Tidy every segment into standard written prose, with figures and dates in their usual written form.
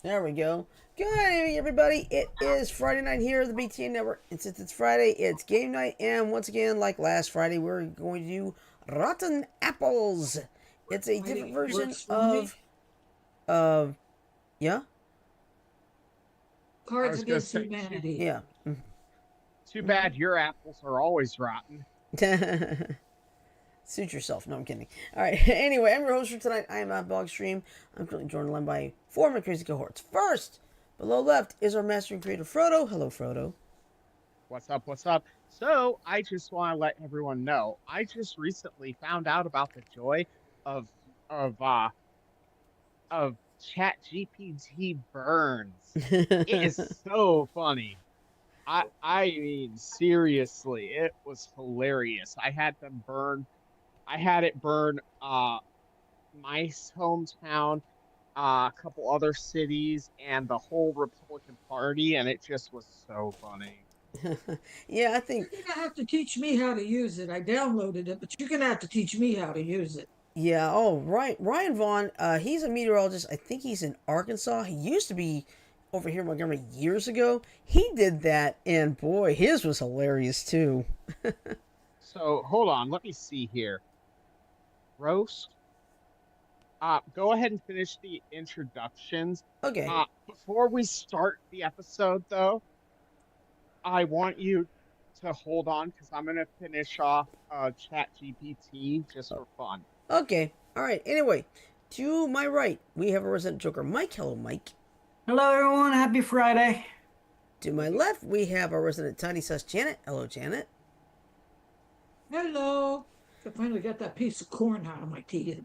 There we go. Good evening, everybody. It is Friday night here at the BTA Network. And since it's Friday, it's game night. And once again, like last Friday, we're going to do Rotten Apples. It's a different version of, yeah? I Cards was going to Against say, Humanity. Yeah. too bad your apples are always rotten. Suit yourself. No, I'm kidding. All right. Anyway, I'm your host for tonight. I am on Blog Stream. I'm currently joined online by four of my crazy cohorts. First, below left is our master and creator, Frodo. Hello, Frodo. What's up? What's up? So I just want to let everyone know, I just recently found out about the joy of of uh of Chat GPT burns. It is so funny. I mean seriously, it was hilarious. I had it burn my hometown, a couple other cities, and the whole Republican Party, and it just was so funny. Yeah, I think. You're gonna have to teach me how to use it. I downloaded it, but you're gonna have to teach me how to use it. Yeah. Oh, right. Ryan Vaughn. He's a meteorologist. I think he's in Arkansas. He used to be over here in Montgomery years ago. He did that, and boy, his was hilarious too. So hold on, let me see here. Roast. Go ahead and finish the introductions. Okay. Before we start the episode, though, I want you to hold on because I'm gonna finish off Chat GPT just for fun. Okay. All right. Anyway, to my right, we have a resident Joker, Mike. Hello, Mike. Hello, everyone. Happy Friday. To my left, we have our resident Tiny Sus, Janet. Hello, Janet. Hello. I finally got that piece of corn out of my teeth.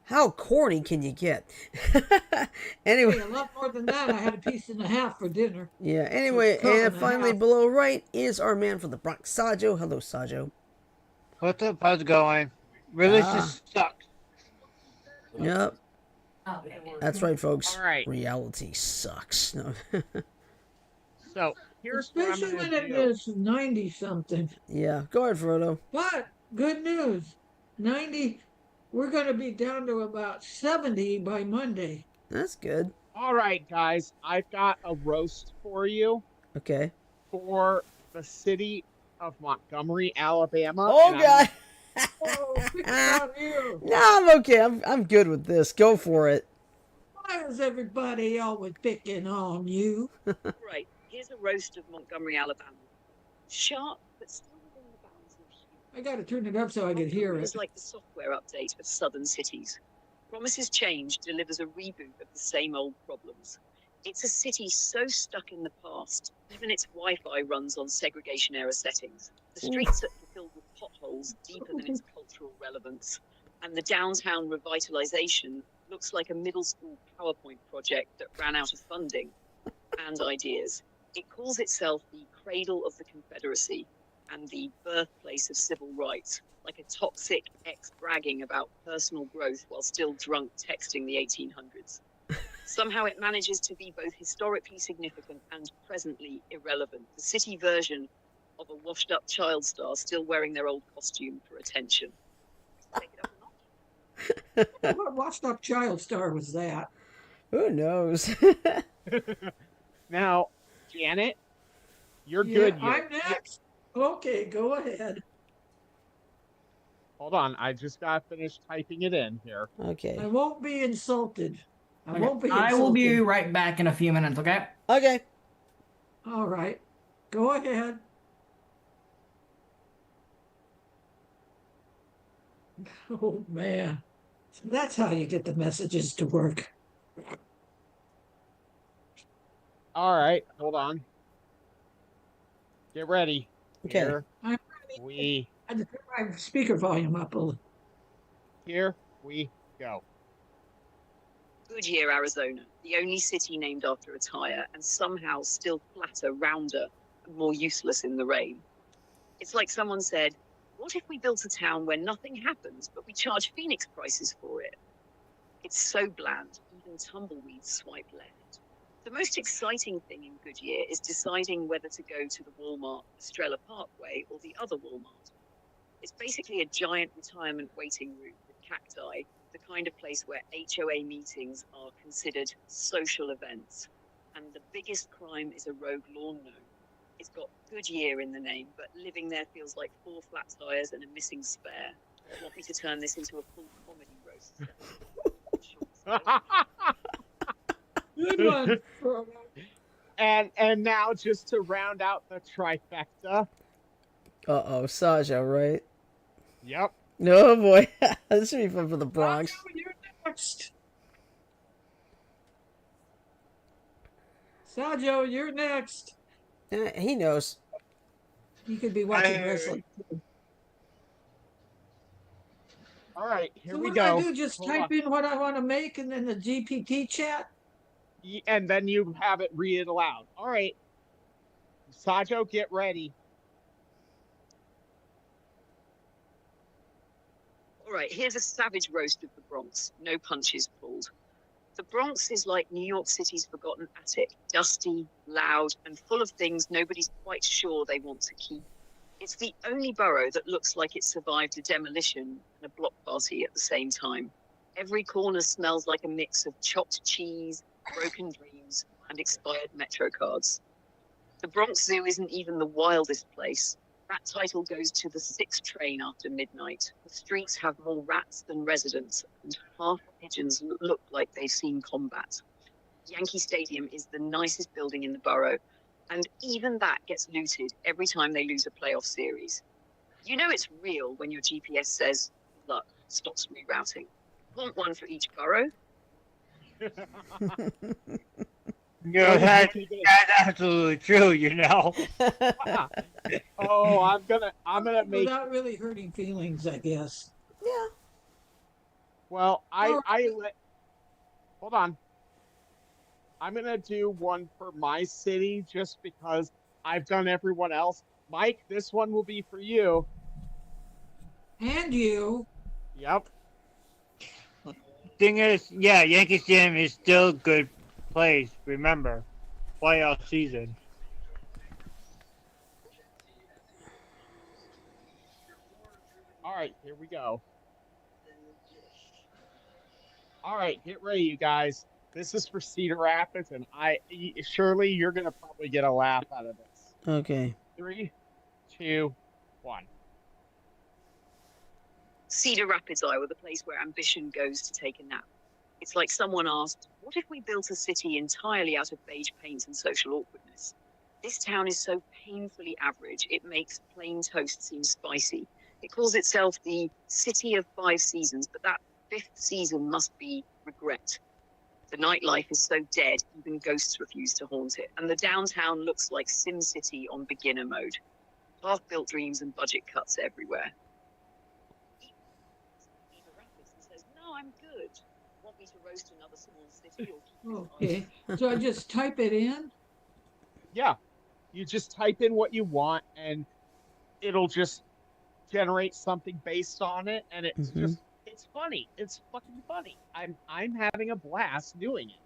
How corny can you get? Hey, Anyway. a lot more than that. I had a piece and a half for dinner. Yeah, anyway, So, and finally below right is our man from the Bronx, Sajo. Hello, Sajo. What's up? How's it going? Really just sucks. Yep. That's right, folks. All right. Reality sucks. No. So here's what I'm Especially when gonna it do. is 90 something. Yeah, go ahead, Frodo. But good news. 90, we're going to be down to about 70 by Monday. That's good. All right, guys, I've got a roast for you Okay. for the city of Montgomery, Alabama. Oh, and God. Oh, pick it on you. No, I'm okay. I'm good with this. Go for it. Why is everybody always picking on you? Right, here's a roast of Montgomery, Alabama. Sharp, but still within the bounds of human. I got to turn it up so I can hear Montgomery it. is like the software update of southern cities. Promises change, delivers a reboot of the same old problems. It's a city so stuck in the past, even its Wi-Fi runs on segregation-era settings. The streets are filled with potholes deeper than its cultural relevance. And the downtown revitalization looks like a middle school PowerPoint project that ran out of funding and ideas. It calls itself the cradle of the Confederacy and the birthplace of civil rights, like a toxic ex bragging about personal growth while still drunk texting the 1800s. Somehow it manages to be both historically significant and presently irrelevant, the city version of a washed-up child star still wearing their old costume for attention. Take it up a notch. What washed up child star was that? Who knows? Now, Janet, you're Yeah, good. I'm next. Okay, go ahead. Hold on, I just gotta finish typing it in here. Okay. I won't be insulted. I Okay, won't be I insulted. will be right back in a few minutes, okay? Okay. All right. Go ahead. Oh, man. So that's how you get the messages to work. All right, hold on. Get ready. Okay. Here I'm we I had to turn my speaker volume up a little. here we go. Goodyear, Arizona, the only city named after a tire, and somehow still flatter, rounder, and more useless in the rain. It's like someone said, what if we built a town where nothing happens, but we charge Phoenix prices for it? It's so bland, even tumbleweeds swipe left. The most exciting thing in Goodyear is deciding whether to go to the Walmart Estrella Parkway or the other Walmart. It's basically a giant retirement waiting room with cacti, the kind of place where HOA meetings are considered social events. And the biggest crime is a rogue lawn gnome. It's got Goodyear in the name, but living there feels like 4 flat tires and a missing spare. Want me to turn this into a full comedy roast? Good one, Frodo. And now just to round out the trifecta. Uh-oh, Sajo, right? Yep. Oh, boy. This should be fun for the Bronx. Sajo, you're next. Sajo, you're next. He knows. You could be watching I- wrestling. All right, here So we what do I go. do? Just Hold type on. in what I want to make and then the GPT chat? And then you have it read it aloud. All right. Sajo, get ready. All right, here's a savage roast of the Bronx. No punches pulled. The Bronx is like New York City's forgotten attic, dusty, loud, and full of things nobody's quite sure they want to keep. It's the only borough that looks like it survived a demolition and a block party at the same time. Every corner smells like a mix of chopped cheese, broken dreams, and expired Metro cards. The Bronx Zoo isn't even the wildest place. That title goes to the 6 train after midnight. The streets have more rats than residents, and half the pigeons look like they've seen combat. Yankee Stadium is the nicest building in the borough, and even that gets looted every time they lose a playoff series. You know it's real when your GPS says, "Luck, stops rerouting." Want one for each borough? That's absolutely true, you know. Oh, I'm gonna make. Without really hurting feelings, I guess. Yeah. Well, hold on. I'm gonna do one for my city just because I've done everyone else. Mike, this one will be for you. And you. Yep. Thing is, yeah, Yankee Stadium is still a good place. Remember, playoff season. All right, here we go. All right, get ready, you guys. This is for Cedar Rapids, and Shirley, you're gonna probably get a laugh out of this. Okay. 3, 2, 1. Cedar Rapids, Iowa, the place where ambition goes to take a nap. It's like someone asked, what if we built a city entirely out of beige paint and social awkwardness? This town is so painfully average, it makes plain toast seem spicy. It calls itself the City of 5 Seasons, but that 5th season must be regret. The nightlife is so dead, even ghosts refuse to haunt it. And the downtown looks like Sim City on beginner mode. Half-built dreams and budget cuts everywhere. Cedar Rapids and says, no, I'm good. Want me to roast another small city or keep it Okay. So I just type it in? Yeah, you just type in what you want, and it'll just generate something based on it, and it's just it's funny. It's fucking funny. I'm having a blast doing it.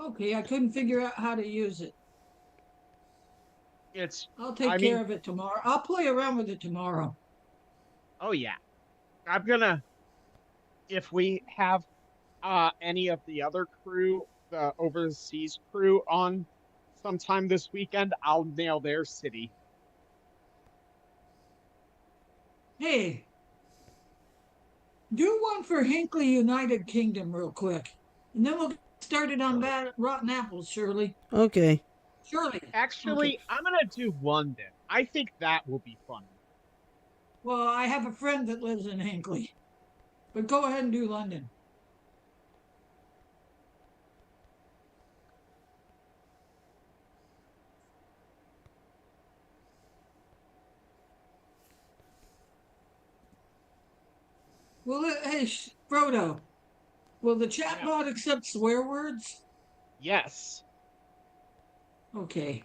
Okay, I couldn't figure out how to use it. I'll take care of it tomorrow. I'll play around with it tomorrow. Oh yeah, I'm gonna. If we have any of the other crew, the overseas crew, on sometime this weekend, I'll nail their city. Hey, do one for Hinckley United Kingdom real quick. And then we'll get started on rotten apples, Shirley. Okay. Shirley. Actually, Okay. I'm gonna do London. I think that will be fun. Well, I have a friend that lives in Hinckley. But go ahead and do London. Well, hey, Frodo, will the chatbot accept swear words? Yes. Okay.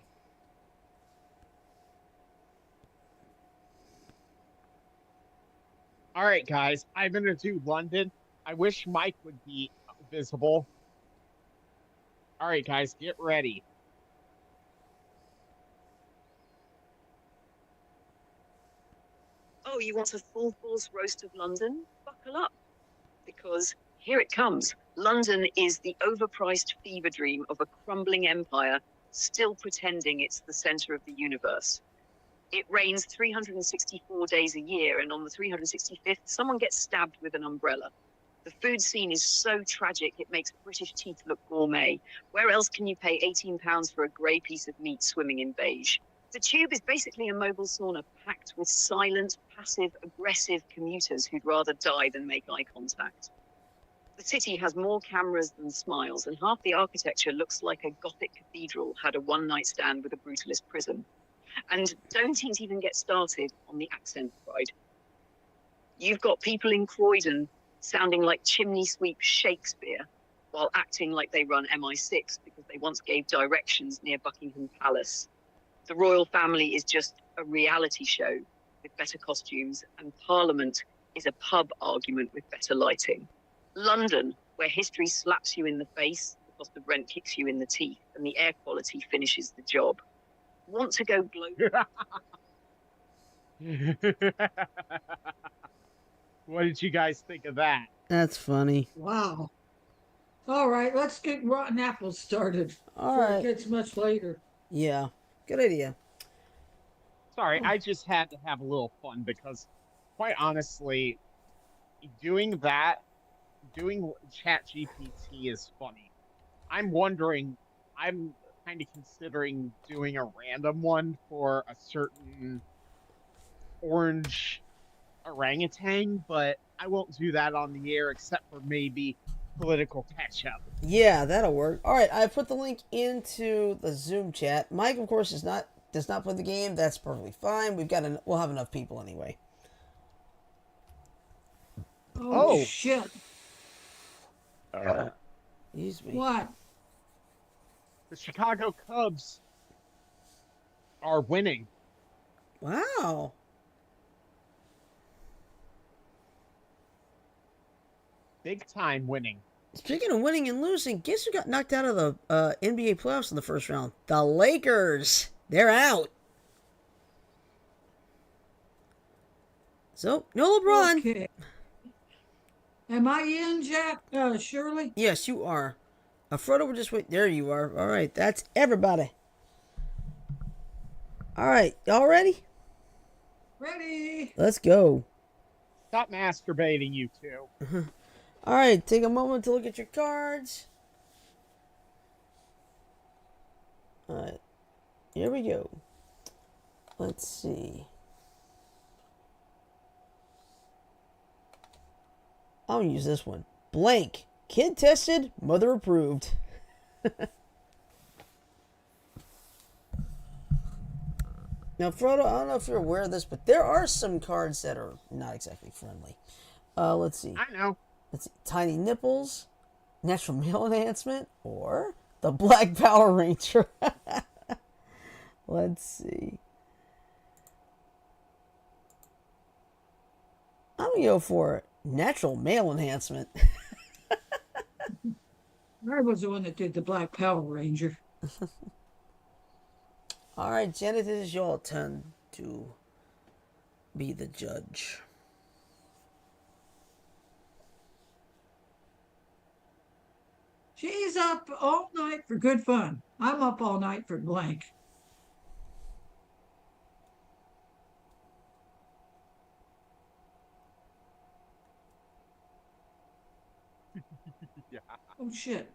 All right, guys. I'm gonna do London. I wish Mike would be visible. All right, guys, get ready. Oh, you want a full force roast of London? Buckle up. Because here it comes. London is the overpriced fever dream of a crumbling empire, still pretending it's the center of the universe. It rains 364 days a year, and on the 365th, someone gets stabbed with an umbrella. The food scene is so tragic, it makes British teeth look gourmet. Where else can you pay £18 for a grey piece of meat swimming in beige? The Tube is basically a mobile sauna packed with silent, passive, aggressive commuters who'd rather die than make eye contact. The city has more cameras than smiles, and half the architecture looks like a Gothic cathedral had a one-night stand with a brutalist prison. And don't even get started on the accent pride. You've got people in Croydon sounding like chimney sweep Shakespeare while acting like they run MI6 because they once gave directions near Buckingham Palace. The royal family is just a reality show with better costumes, and Parliament is a pub argument with better lighting. London, where history slaps you in the face, the cost of rent kicks you in the teeth, and the air quality finishes the job. Want to go global? What did you guys think of that? That's funny. Wow. All right, let's get Rotten Apples started All before right. it gets much later. Yeah. Good idea. Sorry, I just had to have a little fun because, quite honestly, doing Chat GPT is funny. I'm kind of considering doing a random one for a certain orange orangutan, but I won't do that on the air except for maybe political catch up. Yeah, that'll work. All right, I put the link into the Zoom chat. Mike, of course, does not play the game. That's perfectly fine. We'll have enough people anyway. Oh, shit. Excuse me. What? The Chicago Cubs are winning. Wow. Big time winning. Speaking of winning and losing, guess who got knocked out of the NBA playoffs in the first round? The Lakers. They're out. So, no LeBron. Okay. Am I in, Jack? Shirley? Yes, you are. Frodo, we're just wait. There you are. All right, that's everybody. All right, y'all ready? Ready. Let's go. Stop masturbating, you two. All right, take a moment to look at your cards. All right, here we go. Let's see. I'm gonna use this one. Blank. Kid tested, mother approved. Now, Frodo, I don't know if you're aware of this, but there are some cards that are not exactly friendly. Let's see. I know. Let's see. Tiny nipples, natural male enhancement, or the Black Power Ranger. Let's see. I'm gonna go for natural male enhancement. I was the one that did the Black Power Ranger. All right, Janet, it is your turn to be the judge. She's up all night for good fun. I'm up all night for blank. Yeah. Oh, shit.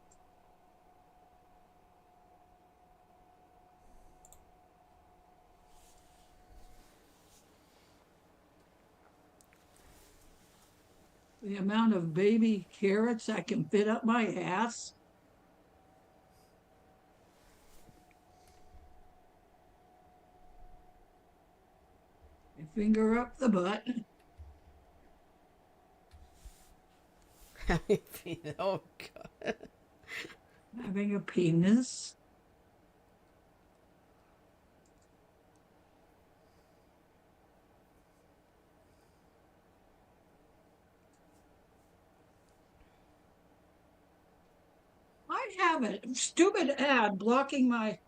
The amount of baby carrots I can fit up my ass. A finger up the butt. Oh, God. Having a penis. I have a stupid ad blocking my.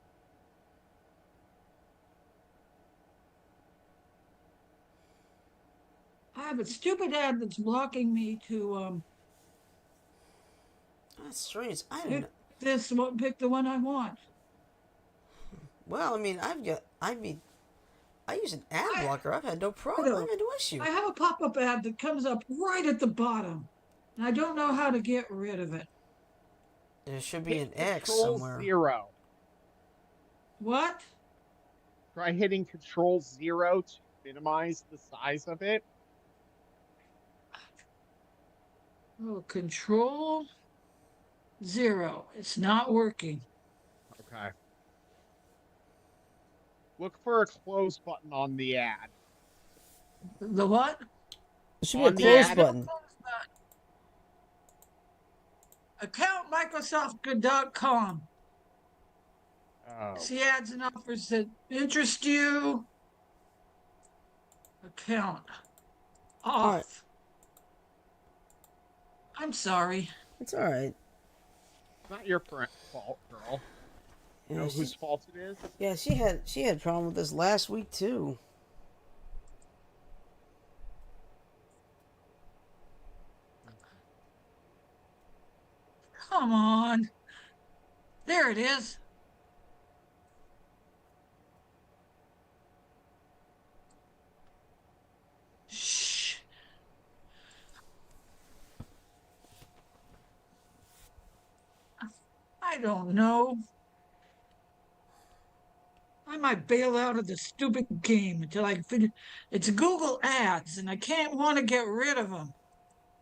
I have a stupid ad that's blocking me to That's strange. I don't Pick know. this one. Pick the one I want. Well, I mean, I use an ad blocker. I've had no problem. Photo. I've had no issue. I have a pop-up ad that comes up right at the bottom, and I don't know how to get rid of it. There should be Hit an X Control somewhere. 0. What? Try hitting Control 0 to minimize the size of it. Oh, Control 0. It's not working. Okay. Look for a close button on the ad. The what? There should be On a the close ad- button. Account Microsoft.com. Oh. See ads and offers that interest you. Account off. All right. I'm sorry. It's all right. It's not your fault, girl. You Yeah, know whose fault it is? yeah, she had a problem with this last week too. Come on. There it is. Shh. I don't know. I might bail out of the stupid game until I finish. It's Google Ads, and I can't want to get rid of them.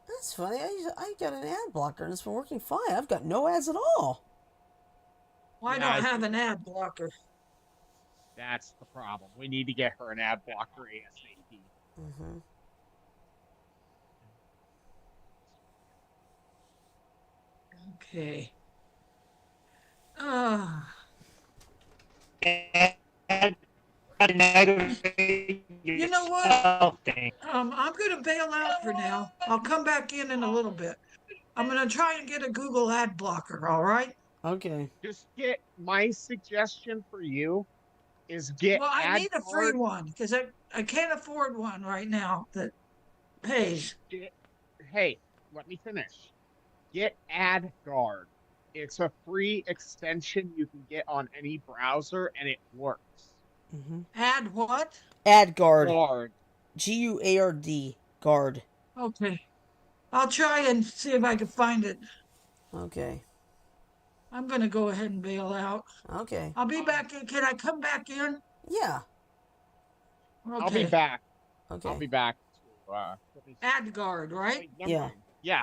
That's funny. I got an ad blocker and it's been working fine. I've got no ads at all. Well, I Yeah, don't have an ad blocker. That's the problem. We need to get her an ad blocker ASAP. Mm-hmm. Okay. You know what? I'm going to bail out for now. I'll come back in a little bit. I'm going to try and get a Google ad blocker, all right? Okay. Just get my suggestion for you is get Well, I ad need a free guard. one because I can't afford one right now that pays. Hey, let me finish. Get ad guard. It's a free extension you can get on any browser and it works. Mm-hmm. Ad what? Ad guard. Guard. GUARD. Guard. Okay. I'll try and see if I can find it. Okay. I'm going to go ahead and bail out. Okay. I'll be back in. Can I come back in? Yeah. Okay. I'll be back. Okay. I'll be back to let me see. Ad guard, right? Wait, never Yeah. mind. Yeah.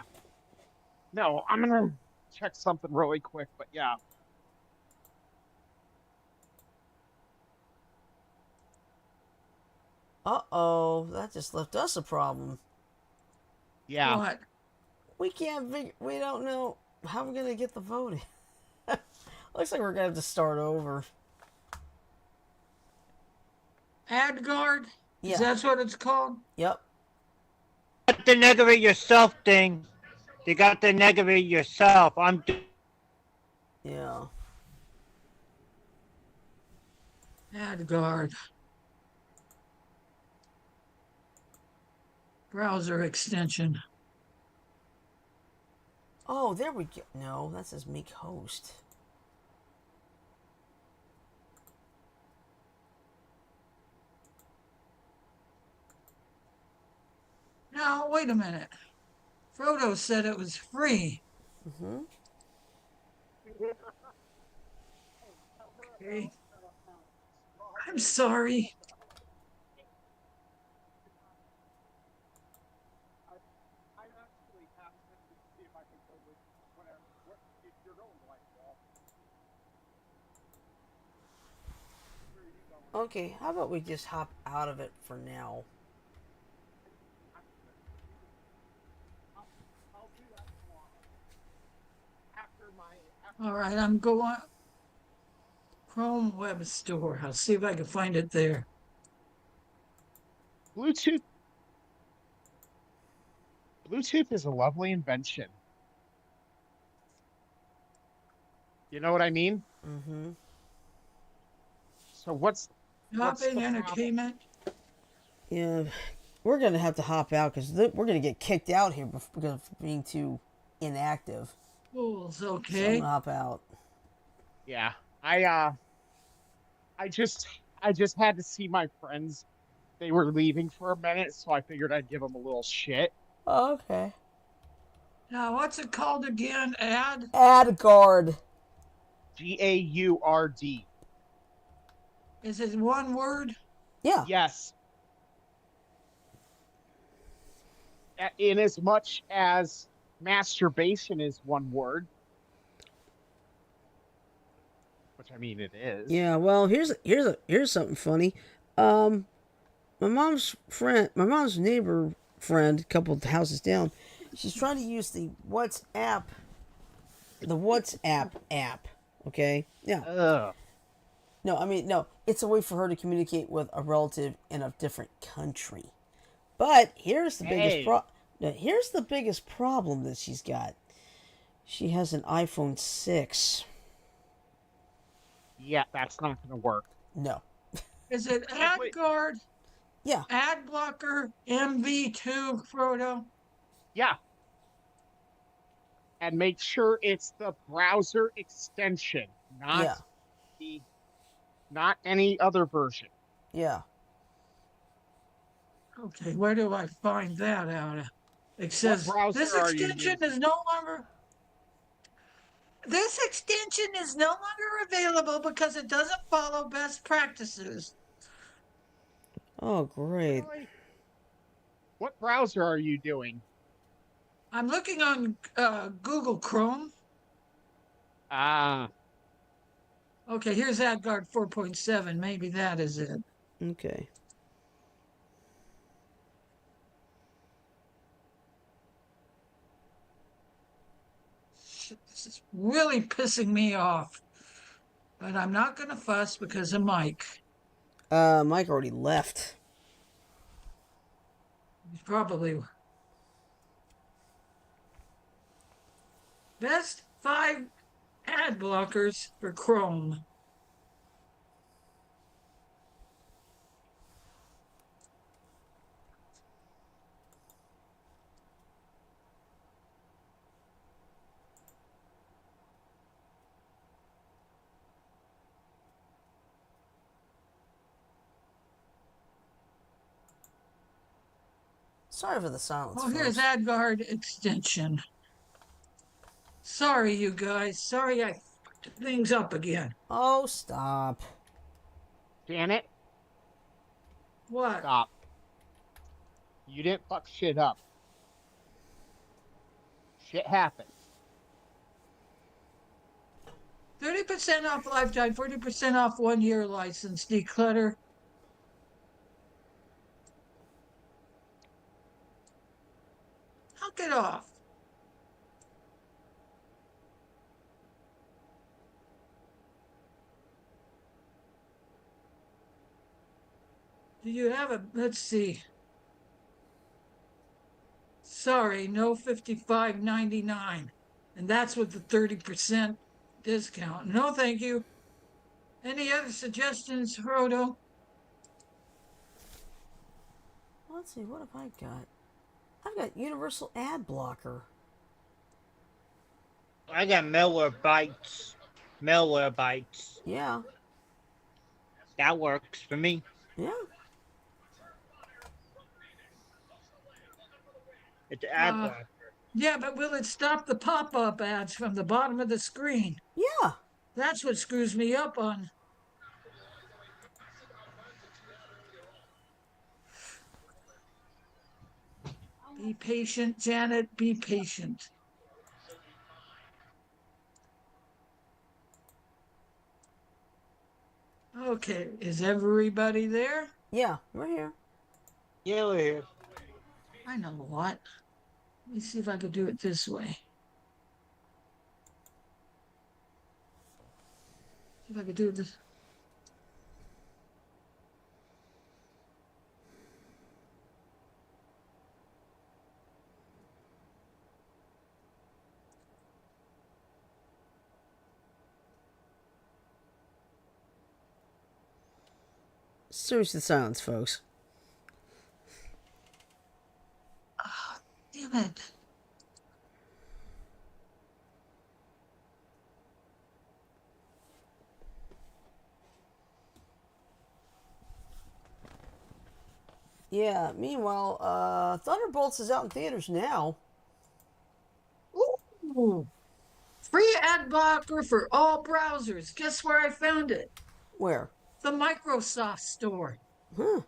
No, I'm gonna check something really quick, but yeah. Uh-oh. That just left us a problem. Yeah. What? We can't figure... We don't know how we're going to get the vote in. Looks like we're going to have to start over. Ad guard? Yeah. That's what it's called? Yep. Got the negative yourself thing. You got the negative yourself. Yeah. Ad guard. Browser extension. Oh, there we go. No, that says make host. Now, wait a minute. Frodo said it was free. Mm-hmm. Okay. I'm sorry. I actually have to see if I can go with whatever. If you're going to like Okay, how about we just hop out of it for now? I'll do that tomorrow. After my All right, I'm going. Chrome Web Store. I'll see if I can find it there. Bluetooth is a lovely invention. You know what I mean? Mm-hmm. So what's Shopping, the problem? entertainment. Yeah, we're going to have to hop out because we're going to get kicked out here because of being too inactive. Schools, So I'm okay. gonna hop out. Yeah. I just I just had to see my friends. They were leaving for a minute, so I figured I'd give them a little shit. Oh, okay. Now, what's it called again? Ad? Add guard. GAURD. Is it one word? Yeah. Yes. In as much as masturbation is one word, which I mean it is. Yeah. Well, here's something funny. Um, my mom's neighbor friend, a couple of houses down, she's trying to use the WhatsApp app. Okay. Yeah. Ugh. No, I mean no. It's a way for her to communicate with a relative in a different country. But Hey. here's the biggest problem that she's got. She has an iPhone 6. Yeah, that's not gonna work. No. Is it So wait, AdGuard, Yeah. Ad Blocker, MV2, Frodo? yeah, and make sure it's the browser extension, Yeah. the not any other version. Yeah. Okay, where do I find that out? It What says browser are you using? this extension is no longer available because it doesn't follow best practices. Oh, great. Really? What browser are you doing? I'm looking on Google Chrome. Ah, Okay, here's AdGuard 4.7. Maybe that is it. Okay. This is really pissing me off. But I'm not going to fuss because of Mike. Mike already left. He's probably best 5 ad blockers for Chrome. Sorry for the silence, Oh, here's folks. AdGuard extension. Sorry, you guys. Sorry I fucked things up again. Oh, stop. Janet, What? stop. You didn't fuck shit up. Shit happens. 30% off lifetime, 40% off 1 year license. Declutter. Knock it off. Do you have a, let's see. Sorry, no 55.99. And that's with the 30% discount. No, thank you. Any other suggestions, Frodo? Let's see, what have I got? I've got Universal Ad Blocker. I got Malwarebytes. Malwarebytes. Yeah. That works for me. Yeah. It's an ad Uh, blocker. yeah, but will it stop the pop-up ads from the bottom of the screen? Yeah. That's what screws me up on. Be patient, Janet, be patient. Okay, is everybody there? Yeah. We're here. Yeah, we're here. I know what. Let me see if I could do it this way. See if I could do it this. Seriously, silence, folks. Oh, damn it. Yeah. Meanwhile, Thunderbolts is out in theaters now. Ooh, free ad blocker for all browsers. Guess where I found it? Where? The Microsoft Store. Huh.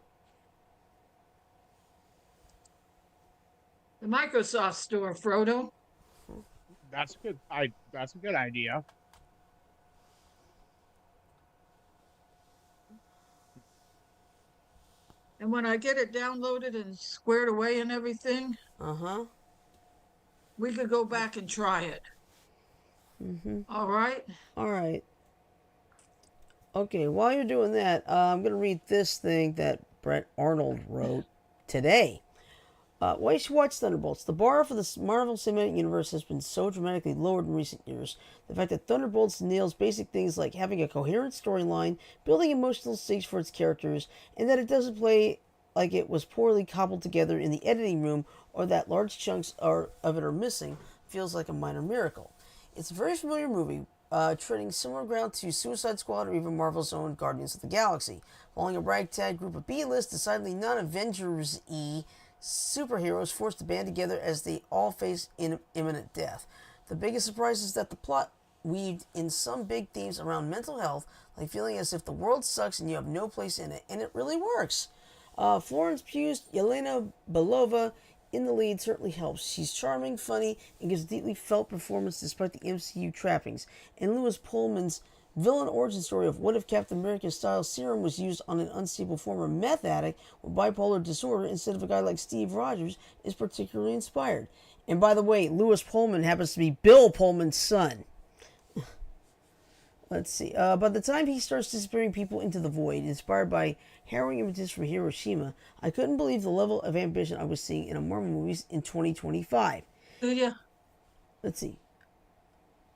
The Microsoft Store, Frodo. That's good. That's a good idea. And when I get it downloaded and squared away and everything, Uh huh. we could go back and try it. Mm-hmm. All right? All right. Okay, while you're doing that, I'm going to read this thing that Brett Arnold wrote today. Why you should watch Thunderbolts. The bar for the Marvel Cinematic Universe has been so dramatically lowered in recent years. The fact that Thunderbolts nails basic things like having a coherent storyline, building emotional stakes for its characters, and that it doesn't play like it was poorly cobbled together in the editing room or that large chunks of it are missing feels like a minor miracle. It's a very familiar movie, treading similar ground to Suicide Squad or even Marvel's own Guardians of the Galaxy, following a ragtag group of B-list, decidedly non-Avengers-y superheroes forced to band together as they all face imminent death. The biggest surprise is that the plot weaved in some big themes around mental health, like feeling as if the world sucks and you have no place in it, and it really works. Florence Pugh's Yelena Belova in the lead certainly helps. She's charming, funny, and gives a deeply felt performance despite the MCU trappings. And Lewis Pullman's villain origin story of what if Captain America-style serum was used on an unstable former meth addict with bipolar disorder instead of a guy like Steve Rogers is particularly inspired. And by the way, Lewis Pullman happens to be Bill Pullman's son. Let's see. By the time he starts disappearing people into the void, inspired by harrowing images from Hiroshima, I couldn't believe the level of ambition I was seeing in a Marvel movies in 2025. Yeah. Let's see.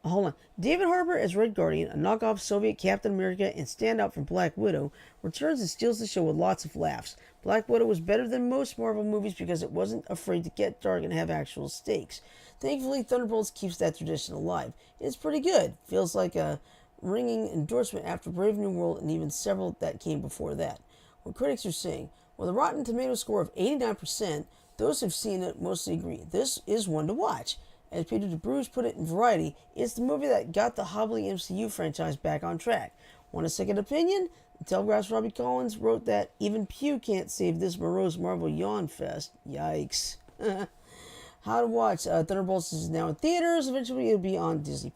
Hold on. David Harbour as Red Guardian, a knockoff Soviet Captain America and standout for Black Widow, returns and steals the show with lots of laughs. Black Widow was better than most Marvel movies because it wasn't afraid to get dark and have actual stakes. Thankfully, Thunderbolts keeps that tradition alive. It's pretty good. Feels like a ringing endorsement after Brave New World and even several that came before that. What critics are saying, with a Rotten Tomato score of 89%, those who've seen it mostly agree. This is one to watch. As Peter DeBruce put it in Variety, it's the movie that got the hobbling MCU franchise back on track. Want a second opinion? The Telegraph's Robbie Collins wrote that even Pew can't save this morose Marvel yawn fest. Yikes. How to watch. Thunderbolts is now in theaters. Eventually it'll be on Disney+.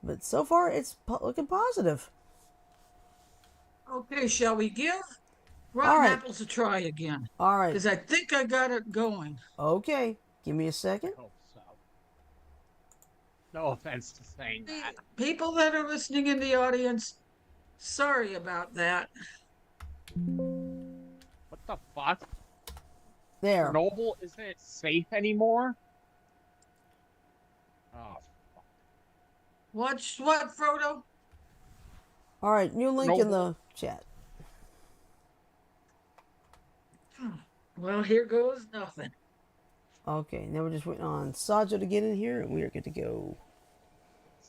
But so far, it's looking positive. Okay, shall we give All Rotten right. Apples a try again? All right. Because I think I got it going. Okay. Give me a second. I hope so. No offense to saying that. People that are listening in the audience, sorry about that. What the fuck? There. Chernobyl isn't safe anymore? Oh, fuck. Watch what, Frodo? All right. New link in the chat. Well, here goes nothing. Okay. Now we're just waiting on Sajo to get in here, and we are good to go.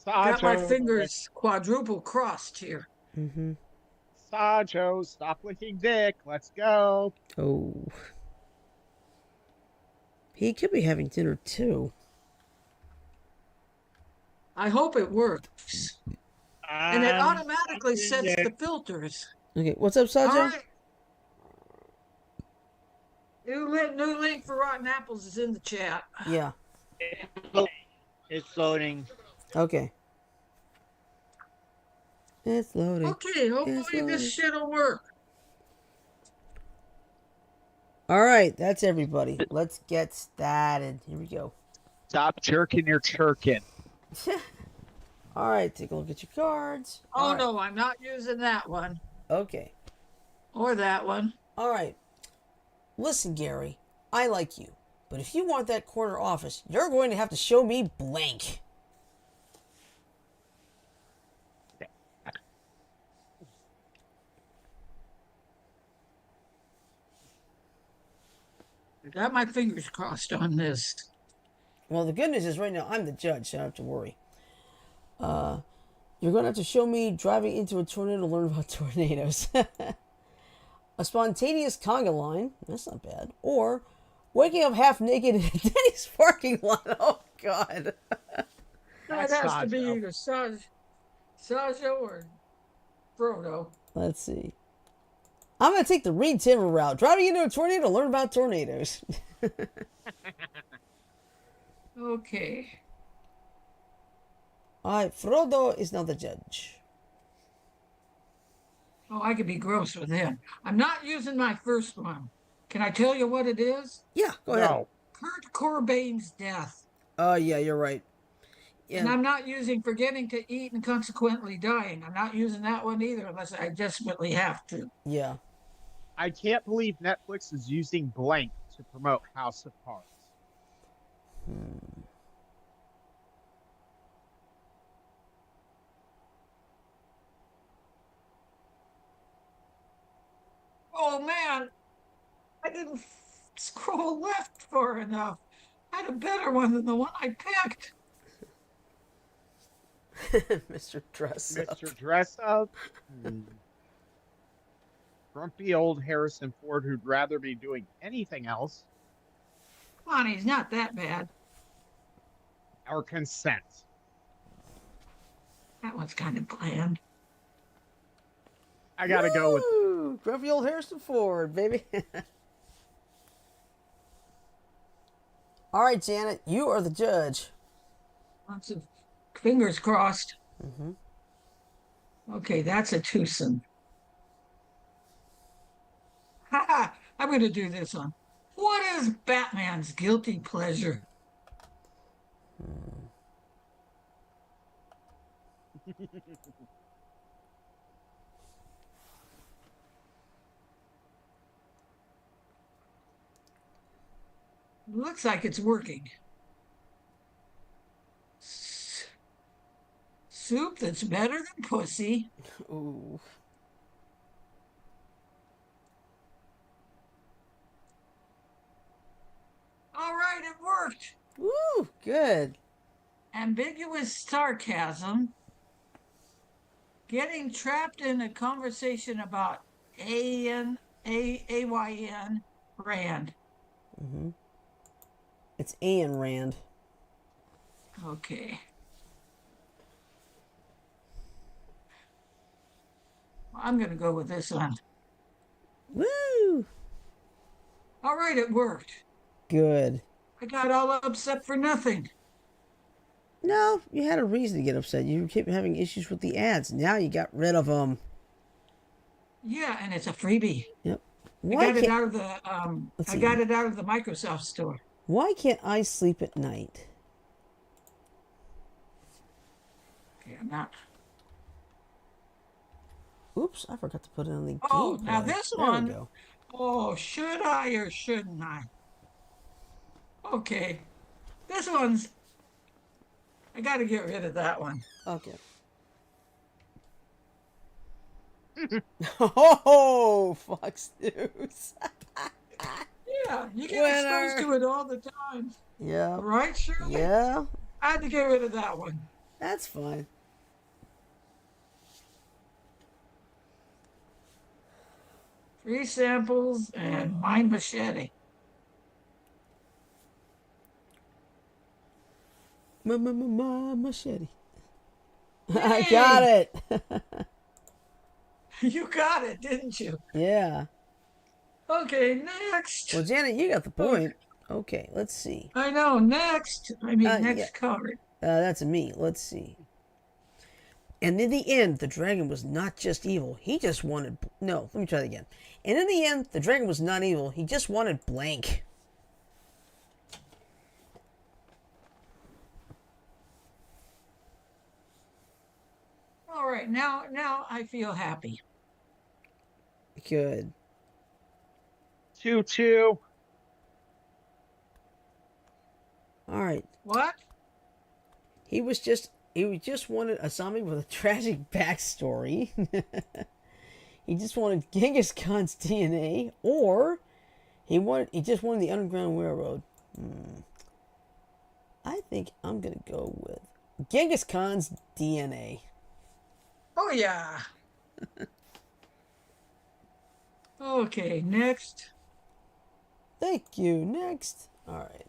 Got my Sajo, fingers quadruple crossed here. Mm-hmm. Sajo, stop licking dick. Let's go. Oh. He could be having dinner, too. I hope it works. And it automatically sets the filters. Okay. What's up, Sajo? All right. New link for Rotten Apples is in the chat. Yeah. It's loading. Okay. It's loading. Okay, hopefully this shit'll work. All right. That's everybody. Let's get started. Here we go. Stop jerking your turkin. All right. Take a look at your cards. Oh, All right. no, I'm not using that one. Okay. Or that one. All right. Listen, Gary, I like you, but if you want that corner office, you're going to have to show me blank. I got my fingers crossed on this. Well, the good news is right now I'm the judge, so I don't have to worry. You're going to have to show me driving into a tornado to learn about tornadoes. a spontaneous conga line. That's not bad. Or waking up half naked in a Denny's parking lot. Oh, God. That That's has to be Sajo. either Sajo or Frodo. Let's see. I'm going to take the Reed Timber route. Driving into a tornado to learn about tornadoes. Okay. All right, Frodo is now the judge. Oh, I could be gross with him. I'm not using my first one. Can I tell you what it is? Yeah, go ahead. No. Kurt Cobain's death. Yeah, you're right. And Yeah, I'm not using forgetting to eat and consequently dying. I'm not using that one either unless I desperately have to. yeah. I can't believe Netflix is using blank to promote House of Cards. Oh man, I didn't scroll left far enough. I had a better one than the one I picked. Mr. Dress Up. Mr. Dress Up. Grumpy old Harrison Ford who'd rather be doing anything else. Come on, he's not that bad. Or Consent. That one's kind of bland. I gotta go with Woo! Grumpy old Harrison Ford, baby. All right, Janet, you are the judge. Lots of fingers crossed. Mm-hmm. Okay, that's a twosome. Ha! I'm going to do this one. What is Batman's guilty pleasure? Looks like it's working. Soup that's better than pussy. Ooh. All right, it worked. Woo! Good. Ambiguous sarcasm. Getting trapped in a conversation about AYN brand. Mm-hmm. It's Ayn Rand. Okay. I'm going to go with this one. Woo! All right, it worked. Good. I got all upset for nothing. No, you had a reason to get upset. You kept having issues with the ads. Now you got rid of them. Yeah, and it's a freebie. Yep. I got it out of the Let's I see. got it out of the Microsoft store. Why can't I sleep at night? Okay, I'm not. Oops, I forgot to put it on the Oh, gameplay. now this There one. we go. Oh, should I or shouldn't I? Okay. This one's I got to get rid of that one. Okay. Oh, Fox News. Yeah, you get Winner. exposed to it all the time. Yeah. Right, Shirley? Yeah. I had to get rid of that one. That's fine. Free samples and Mind Machete. Machete. I got it. You got it, didn't you? Yeah. Okay, next. Well, Janet, you got the point. Okay, let's see. I know, next. I mean, next yeah. card. That's a me. Let's see. And in the end, the dragon was not just evil. He just wanted... No, let me try that again. And in the end, the dragon was not evil. He just wanted blank. All right, now I feel happy. Good. 2-2. All right. What? He just wanted a zombie with a tragic backstory. He just wanted Genghis Khan's DNA, or he just wanted the Underground Railroad. I think I'm gonna go with Genghis Khan's DNA. Oh yeah. Okay, next. Thank you. Next. All right.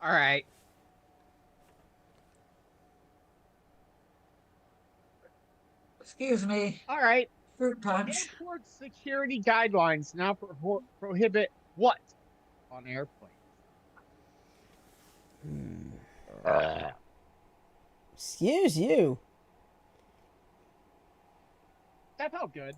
All right. Excuse me. All right. Fruit punch. Airport security guidelines now prohibit what on airplanes? Excuse you. That felt good.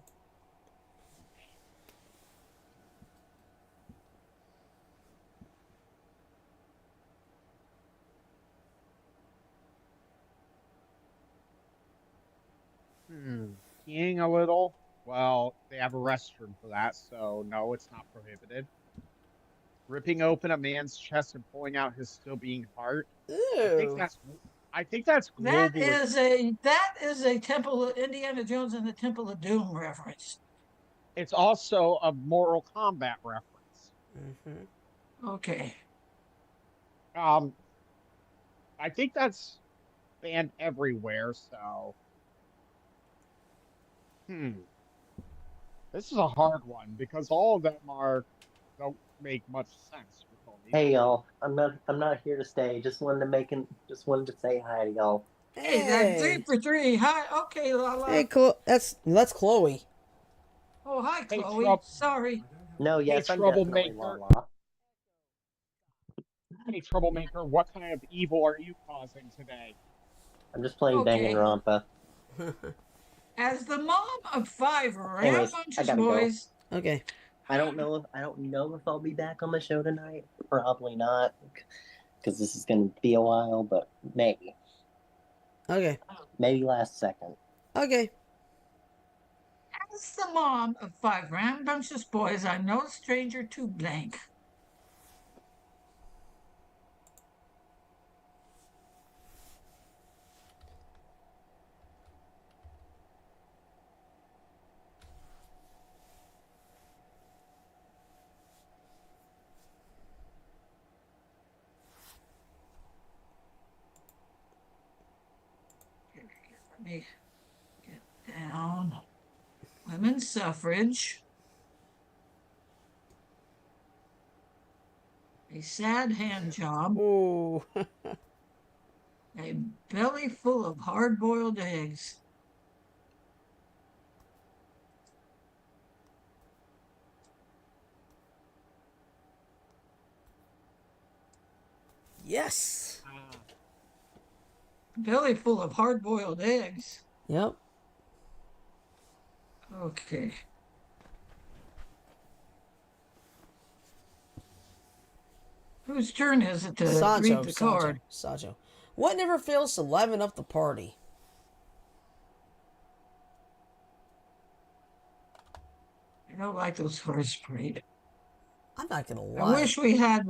Peeing a little? Well, they have a restroom for that, so no, it's not prohibited. Ripping open a man's chest and pulling out his still beating heart. I think Ew. that's I think that's That globally. is a Temple of Indiana Jones and the Temple of Doom reference. It's also a Mortal Kombat reference. Okay. Um, I think that's banned everywhere. So, this is a hard one because all of them don't make much sense. Hey y'all, I'm not here to stay. Just wanted to say hi to y'all. Hey, that 3 Hey. for 3. Hi. Okay, Lala. Hey, that's Chloe. Oh, hi, Hey, Chloe. Sorry. No, Hey, yes, I'm definitely troublemaker. Lala. Hey, troublemaker. What kind of evil are you causing today? I'm just playing Okay. Danganronpa. As the mom of 5 Anyways, I rambunctious gotta go. boys. Okay. I don't know if I'll be back on the show tonight. Probably not, because this is gonna be a while, but maybe. Okay. Maybe last second. Okay. As the mom of 5 rambunctious boys, I'm no stranger to blank. Let me get down. Women's suffrage. A sad hand job. Ooh. A belly full of hard-boiled eggs. Yes. Belly full of hard-boiled eggs. Yep. Okay. Whose turn is it to read the card? Sancho. What never fails to liven up the party? I don't like those cards sprayed. I'm not gonna I lie. wish we had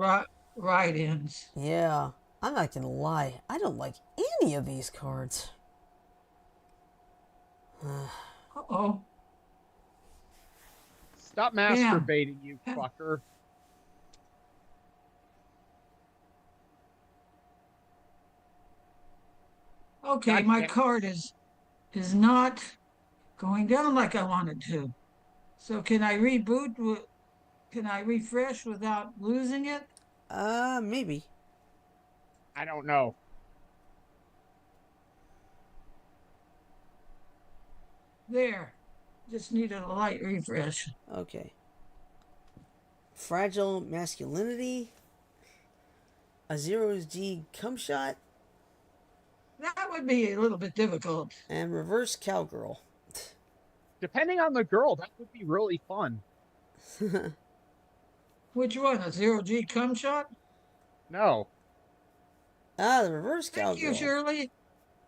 write-ins. Yeah. I'm not gonna lie. I don't like any of these cards. Uh-oh. Stop Damn. masturbating, you fucker. Okay, God my damn. card is not going down like I wanted to. So can I reboot? Can I refresh without losing it? Maybe. I don't know. There. Just needed a light refresh. Okay. Fragile masculinity. A zero's G cum shot. That would be a little bit difficult. And reverse cowgirl. Depending on the girl, that would be really fun. Which one? A zero G cum shot? No. The reverse Thank cowgirl. you, Shirley.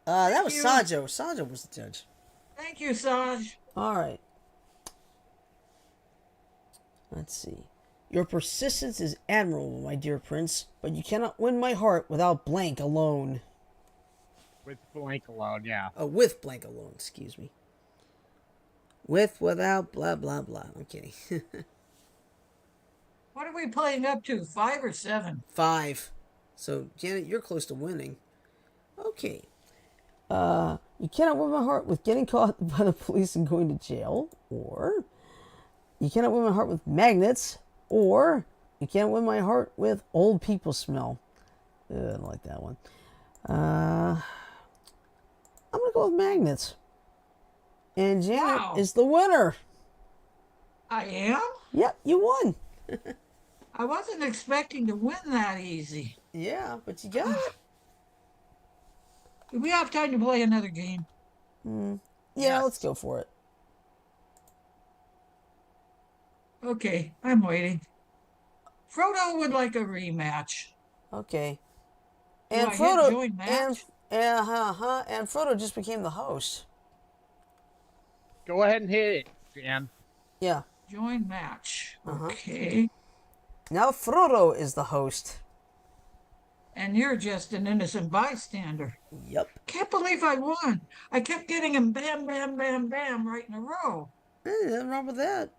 That was you. Sancho. Sancho was the judge. Thank you, Saj. All right. Let's see. Your persistence is admirable, my dear prince, but you cannot win my heart without blank alone. With blank alone, yeah. Oh, with blank alone, excuse me. With, without, blah, blah, blah. I'm kidding. What are we playing up to? 5 or 7? 5. So, Janet, you're close to winning. Okay. You cannot win my heart with getting caught by the police and going to jail. Or you cannot win my heart with magnets. Or you can't win my heart with old people smell. Ugh, I don't like that one. I'm going to go with magnets. And Janet Wow. is the winner. I am? Yep, you won. I wasn't expecting to win that easy. Yeah, but you got it. Do we have time to play another game? Yeah, Yes. let's go for it. Okay, I'm waiting. Frodo would like a rematch. Okay. Do And I hit Frodo join match? and Frodo just became the host. Go ahead and hit it, Jan. Yeah. Join match. Uh-huh. Okay. Now Frodo is the host. And you're just an innocent bystander. Yep. Can't believe I won. I kept getting him bam, bam, bam, bam right in a row. Nothing wrong with that.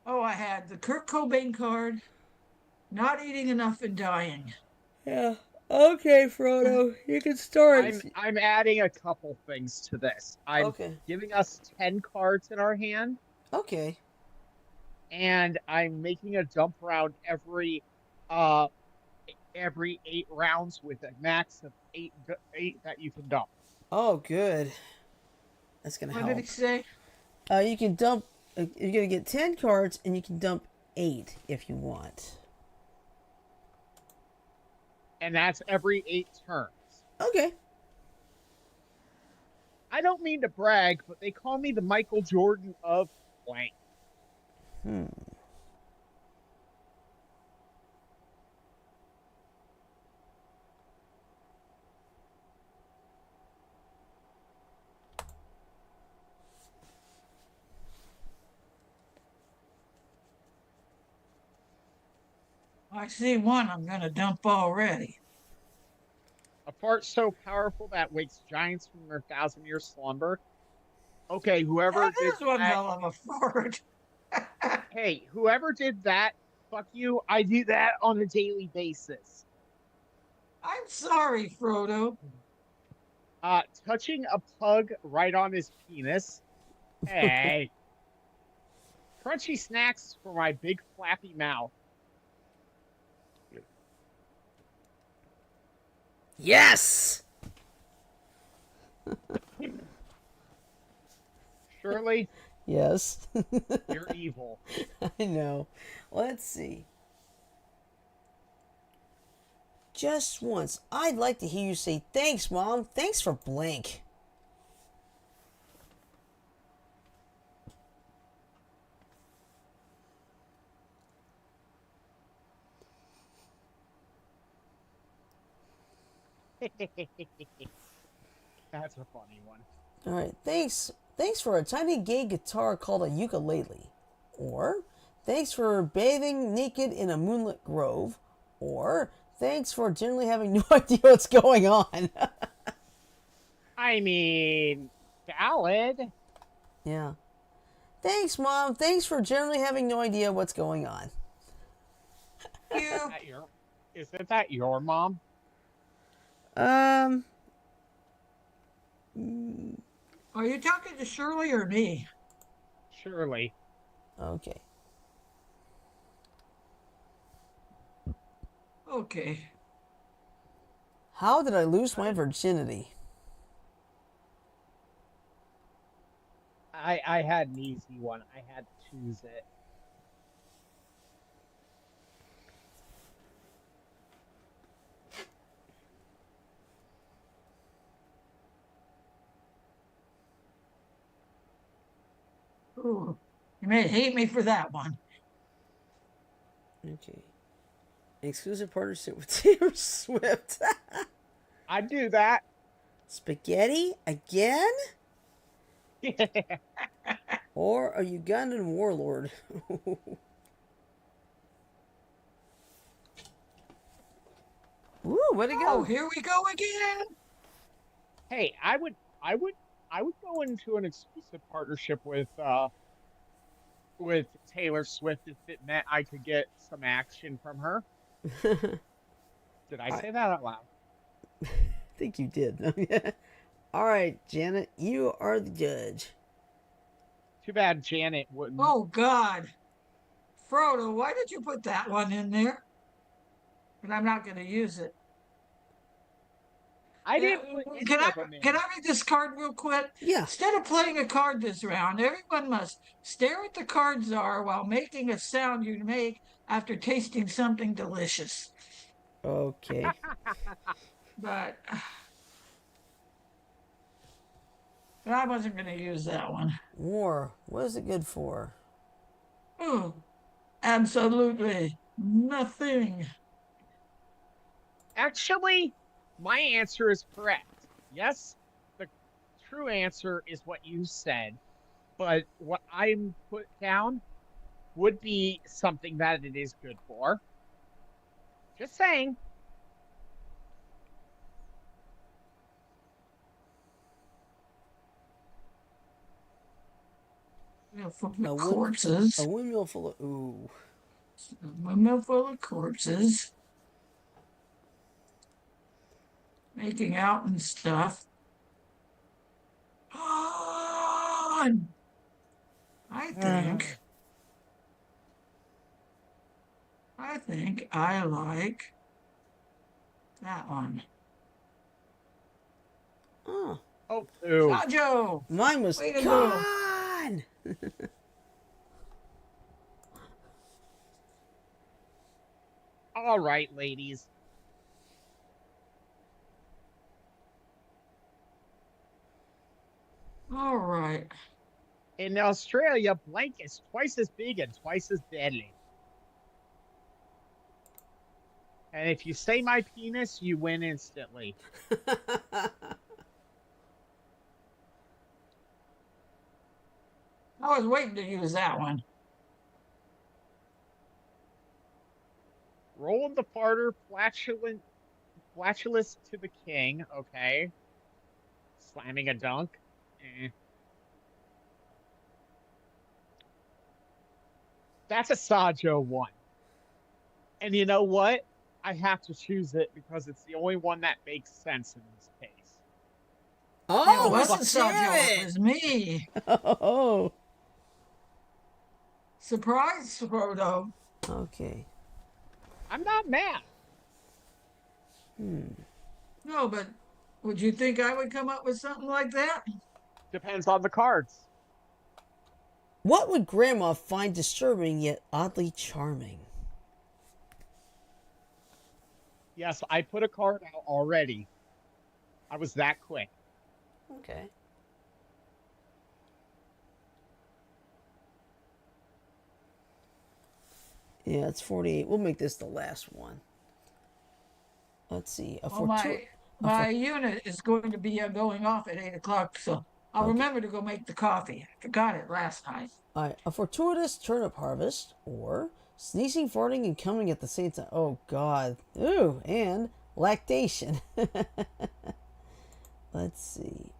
Oh, I had the Kurt Cobain card, not eating enough and dying. Yeah. Okay, Frodo, you can start. I'm adding a couple things to this. I'm Okay. giving us 10 cards in our hand, Okay. and I'm making a dump round every 8 rounds with a max of 8 that you can dump. Oh, good. That's gonna What help. did he say? You can dump. You're gonna get 10 cards, and you can dump 8 if you want. And that's every 8 turns. Okay. I don't mean to brag, but they call me the Michael Jordan of blank. I see one I'm going to dump already. A fart so powerful that wakes giants from their 1,000-year slumber. Okay, whoever That did is one that, hell of a fart. hey, whoever did that, fuck you. I do that on a daily basis. I'm sorry, Frodo. Touching a pug right on his penis. Hey. Crunchy snacks for my big flappy mouth. Yes. Shirley, Yes. you're evil. I know. Let's see. Just once, I'd like to hear you say thanks, Mom. Thanks for blank. That's a funny one. All right. Thanks. Thanks for a tiny gay guitar called a ukulele. Or thanks for bathing naked in a moonlit grove. Or thanks for generally having no idea what's going on. I mean, valid. Yeah. Thanks, Mom. Thanks for generally having no idea what's going on. You. Isn't that your mom? Um. Are you talking to Shirley or me? Shirley. Okay. Okay. How did I lose my virginity? I had an easy one. I had to choose it. Ooh, you may hate me for that one. Okay. Exclusive partnership with Taylor Swift. I'd do that. Spaghetti again? Or a Ugandan warlord? Ooh, where'd it Oh, go? here we go again. Hey, I would go into an exclusive partnership with Taylor Swift if it meant I could get some action from her. Did I say that out loud? I think you did. All right, Janet, you are the judge. Too bad Janet wouldn't. Oh, God. Frodo, why did you put that one in there? But I'm not going to use it. I didn't put any Can I of them in. can I read this card real quick? Yeah. Instead of playing a card this round, everyone must stare at the cards are while making a sound you make after tasting something delicious. Okay. But I wasn't going to use that one. War. What is it good for? Oh, absolutely nothing. Actually, my answer is correct. Yes, the true answer is what you said, but what I'm put down would be something that it is good for. Just saying. Full A of win- corpses. A windmill full of ooh. A windmill full of corpses. Making out and stuff. On! I think I like that one. Oh, Oh, ooh. Sajo! mine was Way to go. gone. All right, ladies. All right. In Australia, blank is twice as big and twice as deadly. And if you say my penis, you win instantly. I was waiting to use that one. Roll the farter, flatulence to the king. Okay. Slamming a dunk. Eh. That's a Sajo one. And you know what? I have to choose it because it's the only one that makes sense in this case. Oh, it wasn't it's Sajo, Janet. it was me. Oh. Surprise, Frodo. Okay. I'm not mad. No, but would you think I would come up with something like that? Depends on the cards. What would Grandma find disturbing yet oddly charming? Yes, I put a card out already. I was that quick. Okay. Yeah, it's 48. We'll make this the last one. Let's see. My unit is going to be going off at 8 o'clock, so I'll Okay. remember to go make the coffee. I forgot it last night. A fortuitous turnip harvest, or sneezing, farting, and coming at the same time. Oh, God. Ooh, and lactation. Let's see.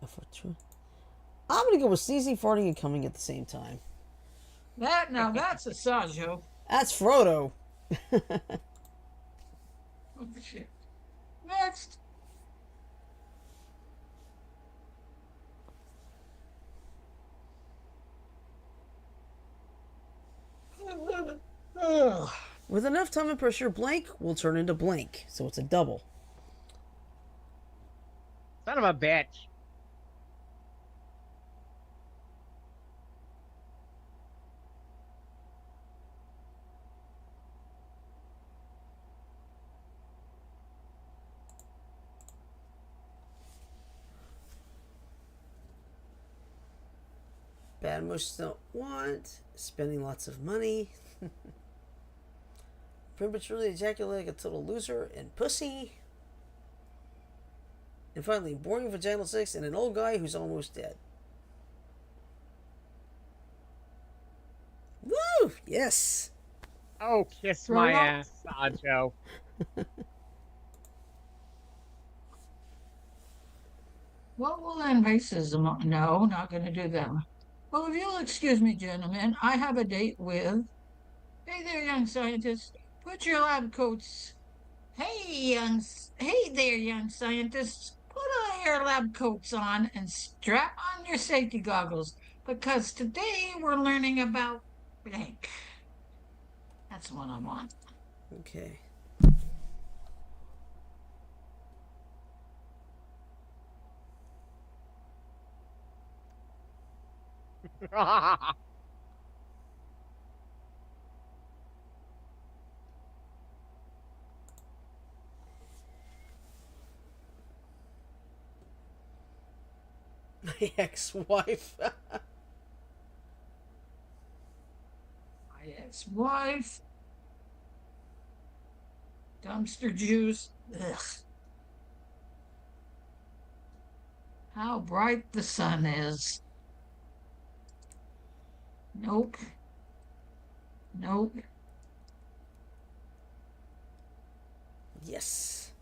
I'm going to go with sneezing, farting, and coming at the same time. That's a Sajo. That's Frodo. Oh, shit. Next. Ugh. With enough time and pressure, blank will turn into blank. So it's a double. Son of a bitch. Bad emotions don't want. Spending lots of money. Prematurely ejaculate like a total loser and pussy. And finally, boring vaginal sex and an old guy who's almost dead. Woo! Yes! Oh, kiss my ass, Sancho. What will end racism? No, not going to do that one. Well, if you'll excuse me, gentlemen, I have a date with. Hey there, young scientists. Put your lab coats. Hey there, young scientists. Put on your lab coats on and strap on your safety goggles because today we're learning about blank. That's what I want. Okay. My ex-wife. My ex-wife. Dumpster juice. Ugh. How bright the sun is. Nope. Nope. Yes.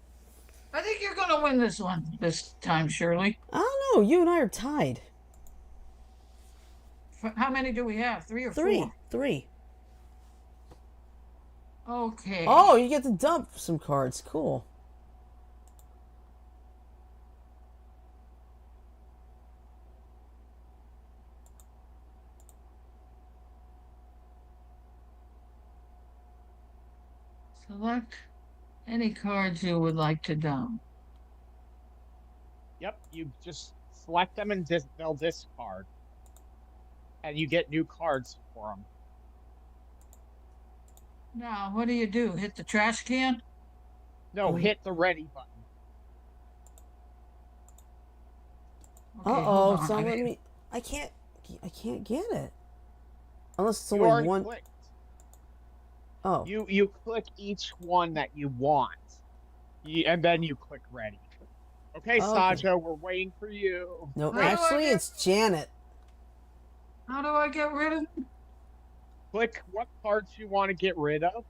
I think you're going to win this one this time, Shirley. I don't know. You and I are tied. How many do we have? 3 or 4? Three. Okay. Oh, you get to dump some cards. Cool. Select any cards you would like to dump. Yep, you just select them and they'll discard. And you get new cards for them. Now, what do? Hit the trash can? No, hit the ready button. Okay, Uh-oh, it's not letting me... I can't get it. Unless it's You only already one... clicked. Oh. You click each one that you want. And then you click ready. Okay, Sajo, we're waiting for you. No, actually, it's Janet. How do I get rid of them? Click what cards you want to get rid of.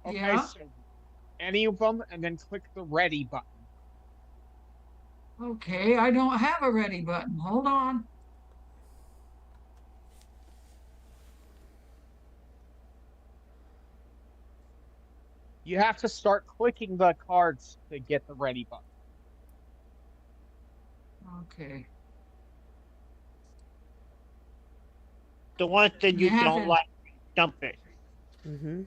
Okay, Yeah. so any of them, and then click the ready button. Okay, I don't have a ready button. Hold on. You have to start clicking the cards to get the ready button. Okay. The ones that you don't like, dump it. Mm-hmm.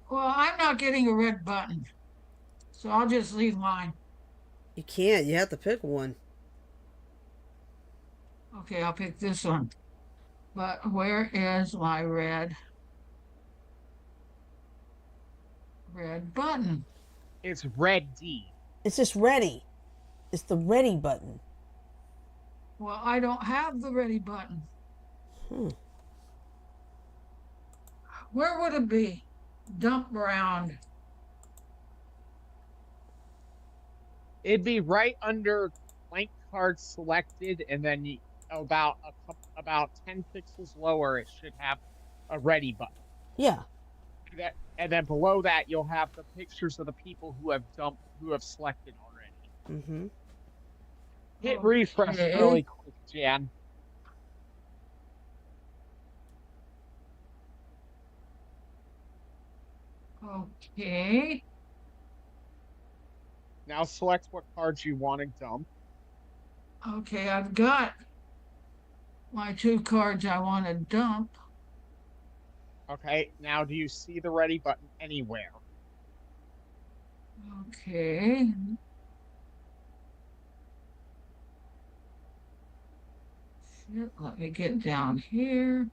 Well, I'm not getting a red button, so I'll just leave mine. You can't. You have to pick one. Okay, I'll pick this one. But where is my red button? It's red D. It's just ready. It's the ready button. Well, I don't have the ready button. Where would it be? Dump round. It'd be right under blank card selected, and then about 10 pixels lower, it should have a ready button. Yeah. And then below that, you'll have the pictures of the people who have selected already. Mm-hmm. Hit refresh really quick, Jan. Okay. Now select what cards you want to dump. Okay, I've got my 2 cards I want to dump. Okay, now do you see the ready button anywhere? Okay. Shit, let me get down here.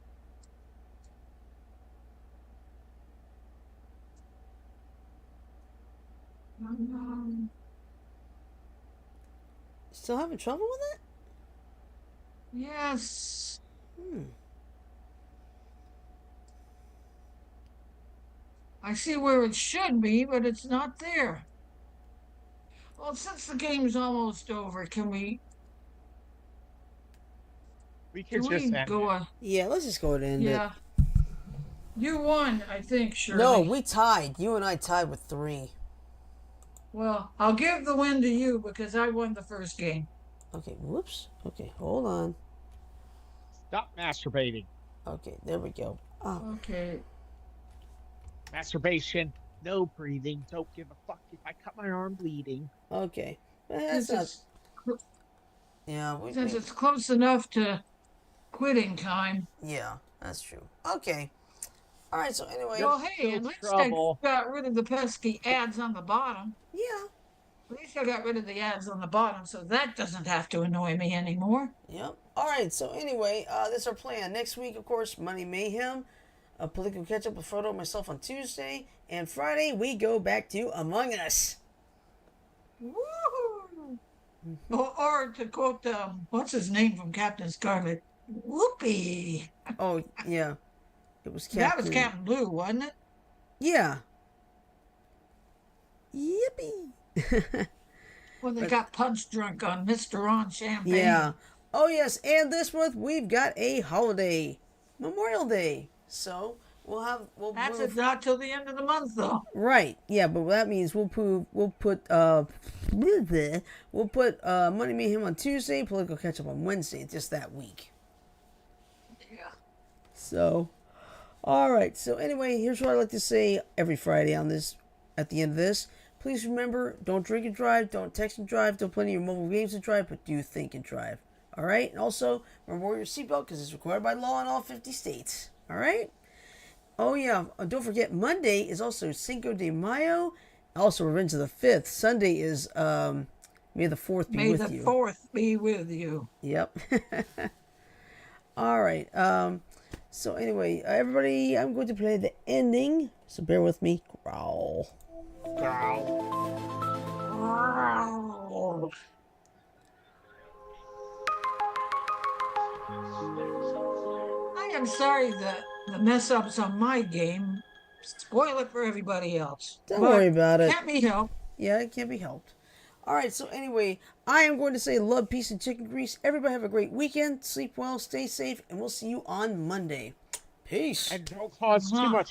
Still having trouble with it? Yes. I see where it should be, but it's not there. Well, since the game's almost over, can we... We can just end it. Yeah, let's just go ahead and end it. Yeah. You won, I think, Shirley. No, we tied. You and I tied with 3. Well, I'll give the win to you because I won the first game. Okay, whoops. Okay, hold on. Stop masturbating. Okay, there we go. Oh. Okay. Masturbation No breathing. Don't give a fuck if I cut my arm bleeding. Okay. That's Since not. it's Yeah. since it's close enough to quitting time. Yeah, that's true. Okay. All right. So anyway. There's Well, hey, still at least I trouble. got rid of the pesky ads on the bottom. Yeah. At least I got rid of the ads on the bottom, so that doesn't have to annoy me anymore. Yep. All right. So anyway, this is our plan. Next week, of course, Money Mayhem, a political catch up with Frodo and myself on Tuesday, and Friday we go back to Among Us. Woo! Or to quote, what's his name from Captain Scarlet? Whoopee! Oh yeah, it was That was Captain Blue, wasn't it? Yeah. Yippee. When they got punch drunk on Mr. On Champagne. Yeah. Oh yes, and this month we've got a holiday, Memorial Day. So we'll That's move. not till the end of the month, though. Right. Yeah, but that means we'll put Money Mayhem on Tuesday, political catch up on Wednesday, just that week. Yeah. So, all right. So anyway, here's what I like to say every Friday on this. At the end of this, please remember: don't drink and drive, don't text and drive, don't play any of your mobile games and drive, but do think and drive. All right. And also remember wear your seatbelt because it's required by law in all 50 states. All right. Oh yeah. Don't forget Monday is also Cinco de Mayo. Also Revenge of the 5th. Sunday is May the 4th be May with the you. 4th be with you. Yep. All right. So anyway, everybody, I'm going to play the ending. So bear with me. Growl. I am sorry that the mess ups on my game spoil it for everybody else. Don't But worry about it. can't be helped. Yeah, it can't be helped. All right. So anyway, I am going to say love, peace, and chicken grease. Everybody have a great weekend. Sleep well, stay safe, and we'll see you on Monday. Peace. And don't cause too much